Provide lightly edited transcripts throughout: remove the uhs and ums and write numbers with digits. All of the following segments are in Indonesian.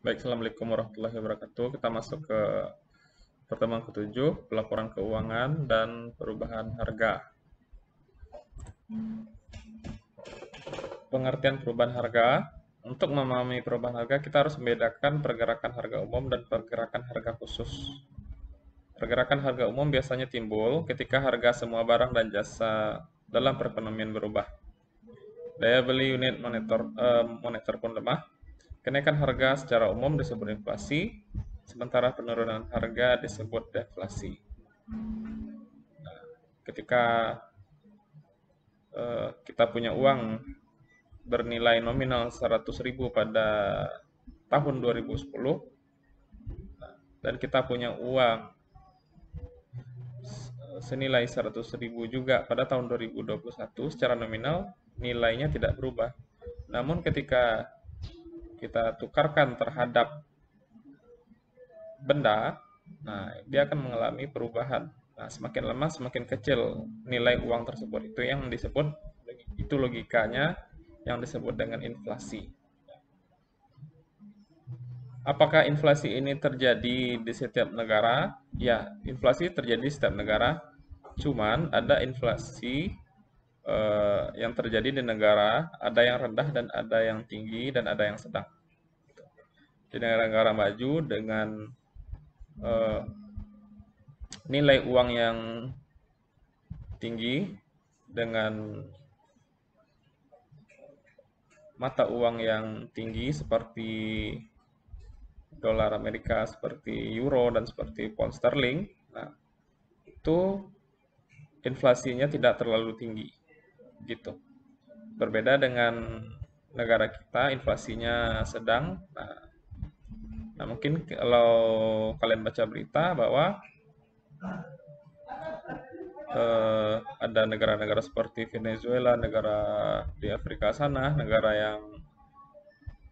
Baik, Assalamualaikum warahmatullahi wabarakatuh. Kita masuk ke pertemuan ketujuh, pelaporan keuangan dan perubahan harga. Pengertian perubahan harga. Untuk memahami perubahan harga, kita harus membedakan pergerakan harga umum dan pergerakan harga khusus. Pergerakan harga umum biasanya timbul ketika harga semua barang dan jasa dalam perekonomian berubah. Daya beli unit moneter pun lemah. Kenaikan harga secara umum disebut inflasi, sementara penurunan harga disebut deflasi. Ketika kita punya uang bernilai nominal 100.000 pada tahun 2010 dan kita punya uang senilai 100.000 juga pada tahun 2021, secara nominal nilainya tidak berubah. Namun ketika kita tukarkan terhadap benda, nah dia akan mengalami perubahan. Nah, semakin lama semakin kecil nilai uang tersebut. Itu logikanya yang disebut dengan inflasi. Apakah inflasi ini terjadi di setiap negara? Ya, inflasi terjadi di setiap negara. Cuman ada inflasi yang terjadi di negara, ada yang rendah dan ada yang tinggi dan ada yang sedang. Di negara-negara maju dengan eh, nilai uang yang tinggi, dengan mata uang yang tinggi seperti dolar Amerika, seperti euro, dan seperti pound sterling, nah, itu inflasinya tidak terlalu tinggi, gitu. Berbeda dengan negara kita, inflasinya sedang. Nah, mungkin kalau kalian baca berita bahwa ada negara-negara seperti Venezuela, negara di Afrika sana, negara yang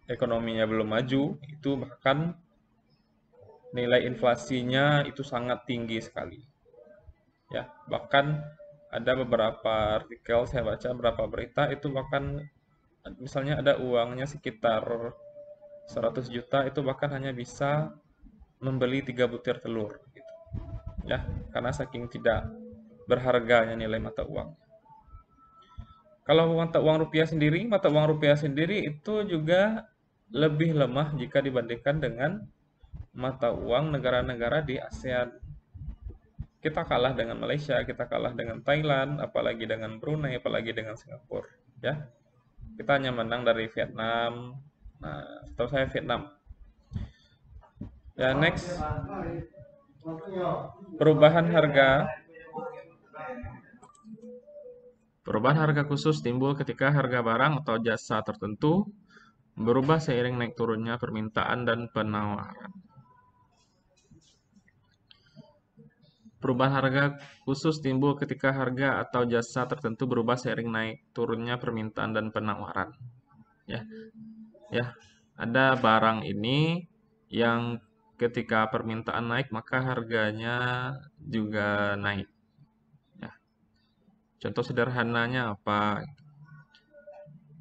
ekonominya belum maju, itu bahkan nilai inflasinya itu sangat tinggi sekali. Ya, bahkan ada beberapa artikel saya baca, beberapa berita itu bahkan misalnya ada uangnya sekitar 100 juta itu bahkan hanya bisa membeli 3 butir telur gitu. Ya, karena saking tidak berharganya nilai mata uang. Kalau mata uang rupiah sendiri itu juga lebih lemah jika dibandingkan dengan mata uang negara-negara di ASEAN. Kita kalah dengan Malaysia, kita kalah dengan Thailand, apalagi dengan Brunei, apalagi dengan Singapura, ya. Kita hanya menang dari Vietnam. Nah, setahu saya Vietnam. Ya, next. Perubahan harga. Perubahan harga khusus timbul ketika harga barang atau jasa tertentu berubah seiring naik turunnya permintaan dan penawaran. Perubahan harga khusus timbul ketika harga atau jasa tertentu berubah seiring naik turunnya permintaan dan penawaran. Ya, ya. Ada barang ini yang ketika permintaan naik maka harganya juga naik. Ya. Contoh sederhananya apa?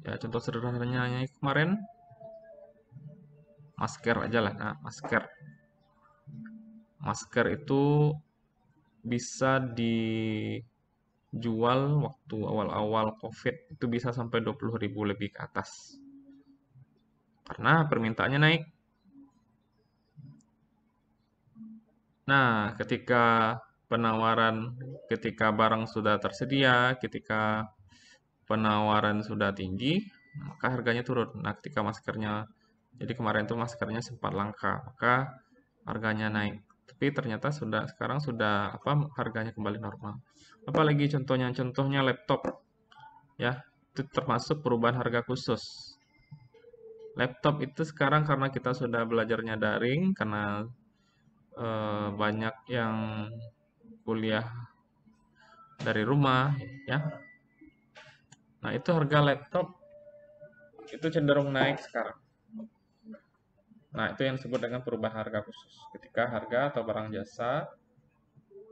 Ya, contoh sederhananya kemarin masker aja lah. Nah, masker. Masker itu bisa dijual waktu awal-awal COVID itu bisa sampai 20.000 lebih ke atas. Karena permintaannya naik. Nah, ketika barang sudah tersedia, ketika penawaran sudah tinggi, maka harganya turun. Nah, jadi kemarin tuh maskernya sempat langka, maka harganya naik. Tapi ternyata sekarang sudah harganya kembali normal. Apalagi contohnya laptop, ya, itu termasuk perubahan harga khusus. Laptop itu sekarang karena kita sudah belajarnya daring, karena banyak yang kuliah dari rumah, ya. Nah, itu harga laptop itu cenderung naik sekarang. Nah, itu yang disebut dengan perubahan harga khusus. Ketika harga atau barang jasa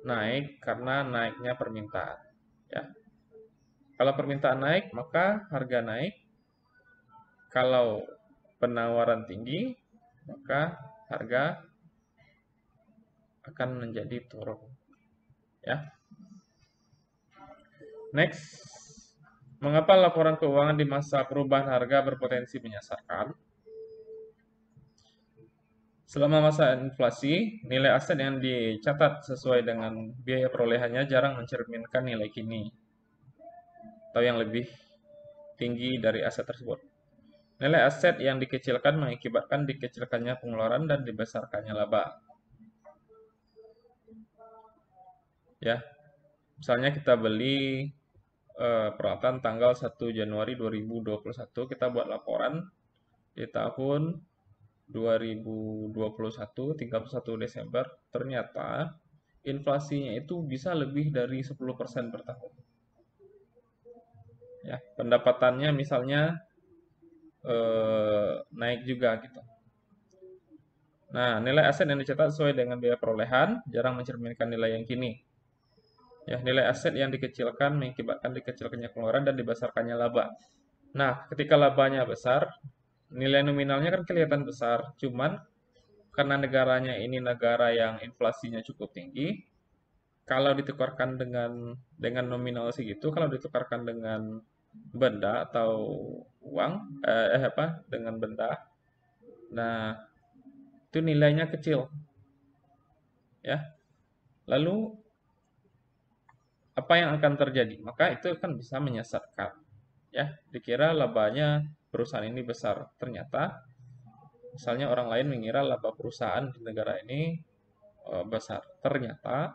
naik karena naiknya permintaan, ya. Kalau permintaan naik, maka harga naik. Kalau penawaran tinggi, maka harga akan menjadi turun. Ya. Next, mengapa laporan keuangan di masa perubahan harga berpotensi menyasarkan? Selama masa inflasi, nilai aset yang dicatat sesuai dengan biaya perolehannya jarang mencerminkan nilai kini atau yang lebih tinggi dari aset tersebut. Nilai aset yang dikecilkan mengakibatkan dikecilkannya pengeluaran dan dibesarkannya laba. Ya, misalnya kita beli peralatan tanggal 1 Januari 2021, kita buat laporan di tahun 2021, 31 Desember, ternyata inflasinya itu bisa lebih dari 10% per tahun. Ya, pendapatannya misalnya naik juga gitu. Nah, nilai aset yang dicatat sesuai dengan biaya perolehan jarang mencerminkan nilai yang kini. Ya, nilai aset yang dikecilkan mengakibatkan dikecilkannya pengeluaran dan dibesarkannya laba. Nah, ketika labanya besar, nilai nominalnya kan kelihatan besar, cuman karena negaranya ini negara yang inflasinya cukup tinggi, kalau ditukarkan dengan nominal segitu, kalau ditukarkan dengan benda atau uang, dengan benda, nah itu nilainya kecil, ya. Lalu apa yang akan terjadi? Maka itu kan bisa menyesatkan, ya. Dikira labanya perusahaan ini besar, ternyata misalnya orang lain mengira laba perusahaan di negara ini besar, ternyata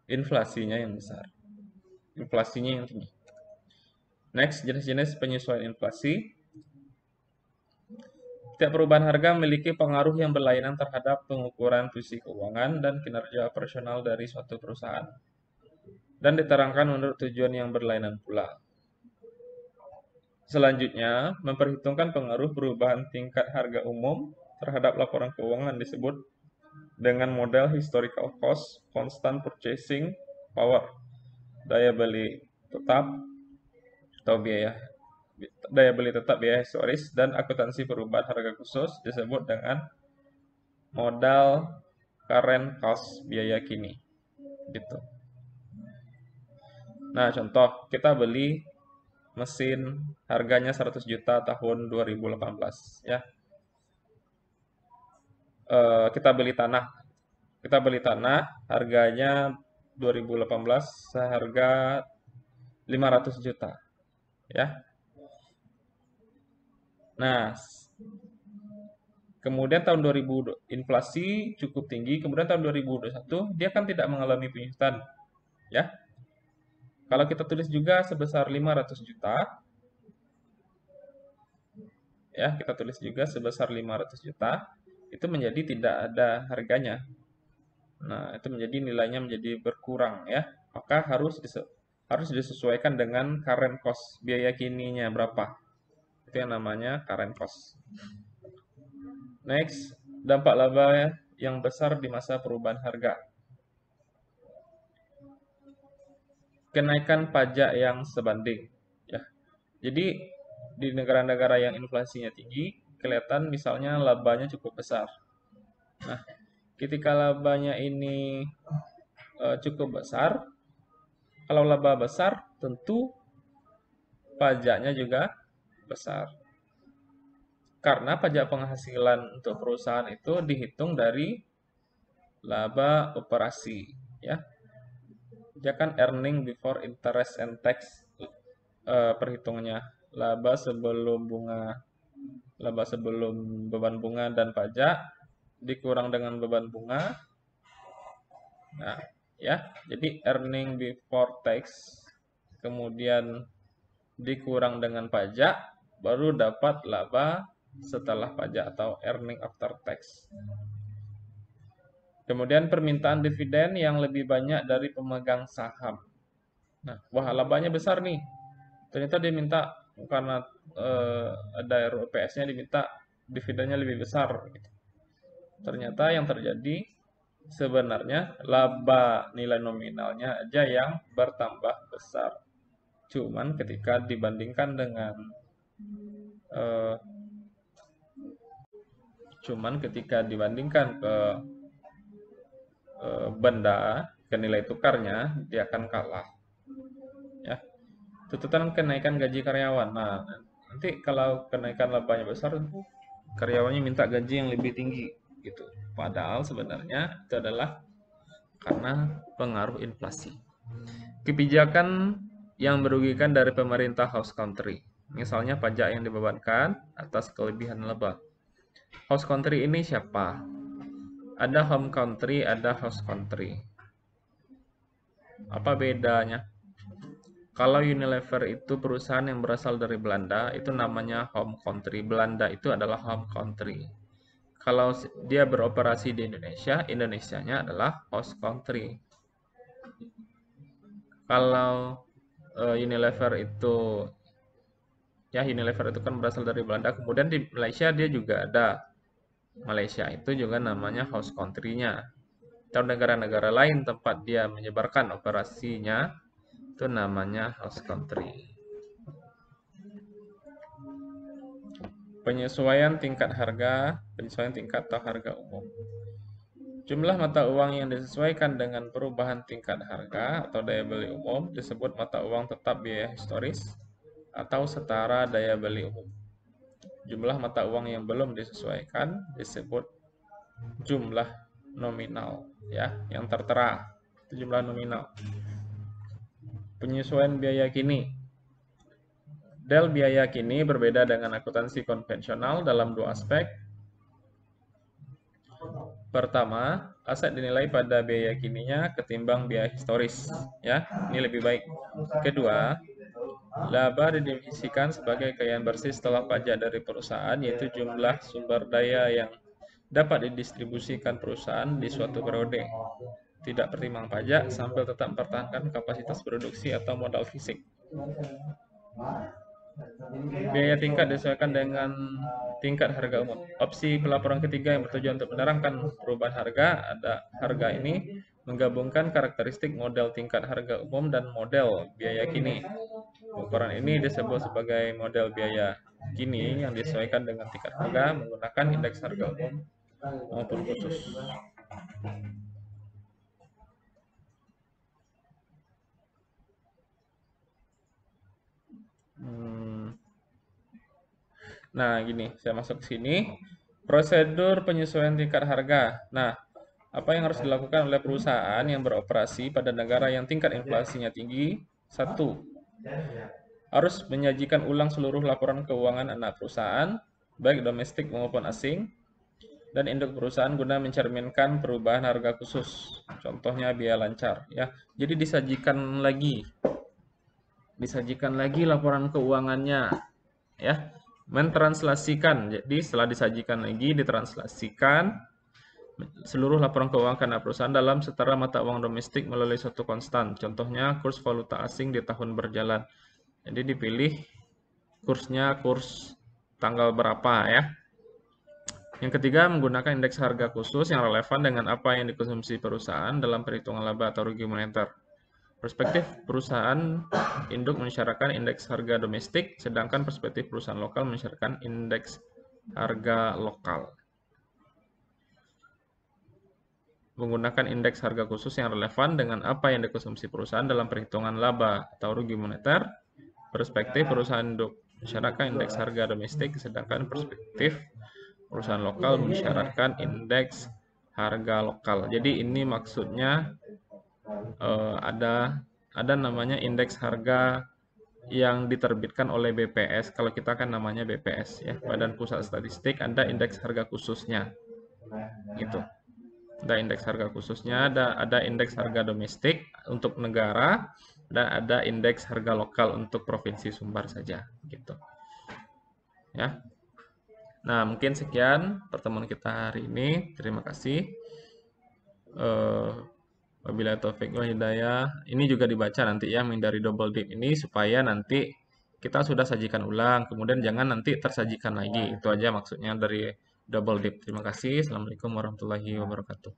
inflasinya yang besar, inflasinya yang tinggi. Next, jenis-jenis penyesuaian inflasi. Setiap perubahan harga memiliki pengaruh yang berlainan terhadap pengukuran posisi keuangan dan kinerja operasional dari suatu perusahaan, dan diterangkan menurut tujuan yang berlainan pula. Selanjutnya, memperhitungkan pengaruh perubahan tingkat harga umum terhadap laporan keuangan disebut dengan model historical cost, constant purchasing power, daya beli tetap atau daya beli tetap biaya historis, dan akuntansi perubahan harga khusus disebut dengan modal current cost, biaya kini. Gitu. Nah, contoh, kita beli mesin harganya 100 juta tahun 2018, ya. Kita beli tanah. Kita beli tanah harganya 2018 seharga 500 juta, ya. Nah, kemudian tahun 2000 inflasi cukup tinggi, kemudian tahun 2021 dia kan tidak mengalami penyusutan, ya. Kalau kita tulis juga sebesar 500 juta, ya, kita tulis juga sebesar 500 juta, itu menjadi tidak ada harganya. Nah, itu menjadi nilainya menjadi berkurang, ya. Maka harus disesuaikan dengan current cost, biaya kininya berapa. Itu yang namanya current cost. Next, dampak laba yang besar di masa perubahan harga. Kenaikan pajak yang sebanding, ya. Jadi di negara-negara yang inflasinya tinggi, kelihatan misalnya labanya cukup besar. Nah, ketika labanya ini cukup besar, kalau laba besar, tentu pajaknya juga besar. Karena pajak penghasilan untuk perusahaan itu dihitung dari laba operasi, ya. Dia kan earning before interest and tax, perhitungannya. Laba sebelum beban bunga dan pajak dikurang dengan beban bunga. Nah, ya. Jadi earning before tax kemudian dikurang dengan pajak baru dapat laba setelah pajak atau earning after tax. Kemudian permintaan dividen yang lebih banyak dari pemegang saham. Nah, wah labanya besar nih. Ternyata dia minta karena ada RUPS-nya diminta dividennya lebih besar. Gitu. Ternyata yang terjadi sebenarnya laba nilai nominalnya aja yang bertambah besar. Cuman ketika dibandingkan dengan Cuman ketika dibandingkan ke benda, ke nilai tukarnya, dia akan kalah. Ya, tuntutan kenaikan gaji karyawan. Nah, nanti kalau kenaikan labanya besar, karyawannya minta gaji yang lebih tinggi gitu. Padahal sebenarnya itu adalah karena pengaruh inflasi. Kebijakan yang merugikan dari pemerintah host country. Misalnya pajak yang dibebankan atas kelebihan laba. Host country ini siapa? Ada home country, ada host country. Apa bedanya? Kalau Unilever itu perusahaan yang berasal dari Belanda, itu namanya home country. Belanda itu adalah home country. Kalau dia beroperasi di Indonesia, Indonesianya adalah host country. Kalau Unilever itu kan berasal dari Belanda. Kemudian di Malaysia dia juga ada. Malaysia itu juga namanya host country-nya. Atau negara-negara lain tempat dia menyebarkan operasinya itu namanya host country. Penyesuaian tingkat atau harga umum. Jumlah mata uang yang disesuaikan dengan perubahan tingkat harga atau daya beli umum disebut mata uang tetap biaya historis atau setara daya beli umum. Jumlah mata uang yang belum disesuaikan disebut jumlah nominal, ya, yang tertera. Itu jumlah nominal. Penyesuaian biaya kini. Del biaya kini berbeda dengan akuntansi konvensional dalam dua aspek. Pertama, aset dinilai pada biaya kininya ketimbang biaya historis, ya. Ini lebih baik. Kedua, laba didefinisikan sebagai kekayaan bersih setelah pajak dari perusahaan, yaitu jumlah sumber daya yang dapat didistribusikan perusahaan di suatu periode. Tidak pertimbang pajak sambil tetap mempertahankan kapasitas produksi atau modal fisik. Biaya tingkat disesuaikan dengan tingkat harga umum. Opsi pelaporan ketiga yang bertujuan untuk menerangkan perubahan harga, ada harga ini menggabungkan karakteristik model tingkat harga umum dan model biaya kini. Ukuran ini disebut sebagai model biaya kini yang disesuaikan dengan tingkat harga menggunakan indeks harga umum maupun khusus. Nah, gini, saya masuk ke sini. Prosedur penyesuaian tingkat harga. Nah, apa yang harus dilakukan oleh perusahaan yang beroperasi pada negara yang tingkat inflasinya tinggi? 1. Harus menyajikan ulang seluruh laporan keuangan anak perusahaan, baik domestik maupun asing, dan induk perusahaan guna mencerminkan perubahan harga khusus. Contohnya biaya lancar, ya. Jadi disajikan lagi laporan keuangannya, ya. Mentranslasikan. Jadi setelah disajikan lagi, ditranslasikan seluruh laporan keuangan anak perusahaan dalam setara mata uang domestik melalui suatu konstan. Contohnya kurs valuta asing di tahun berjalan. Jadi dipilih kursnya kurs tanggal berapa, ya. Yang ketiga, menggunakan indeks harga khusus yang relevan dengan apa yang dikonsumsi perusahaan dalam perhitungan laba atau rugi moneter. Perspektif perusahaan induk mensyaratkan indeks harga domestik, sedangkan perspektif perusahaan lokal mensyaratkan indeks harga lokal. Menggunakan indeks harga khusus yang relevan dengan apa yang dikonsumsi perusahaan dalam perhitungan laba atau rugi moneter. Perspektif perusahaan induk mensyaratkan indeks harga domestik, sedangkan perspektif perusahaan lokal mensyaratkan indeks harga lokal. Jadi ini maksudnya ada namanya indeks harga yang diterbitkan oleh BPS. Kalau kita kan namanya BPS, ya, Badan Pusat Statistik, ada indeks harga khususnya. Gitu. Ada indeks harga khususnya, ada indeks harga domestik untuk negara, dan ada indeks harga lokal untuk provinsi Sumbar saja, gitu. Ya. Nah, mungkin sekian pertemuan kita hari ini. Terima kasih. Wabillahi taufik wal hidayah. Ini juga dibaca nanti, ya, menghindari double dip ini supaya nanti kita sudah sajikan ulang, kemudian jangan nanti tersajikan lagi. Itu aja maksudnya dari double dip. Terima kasih. Assalamualaikum warahmatullahi wabarakatuh.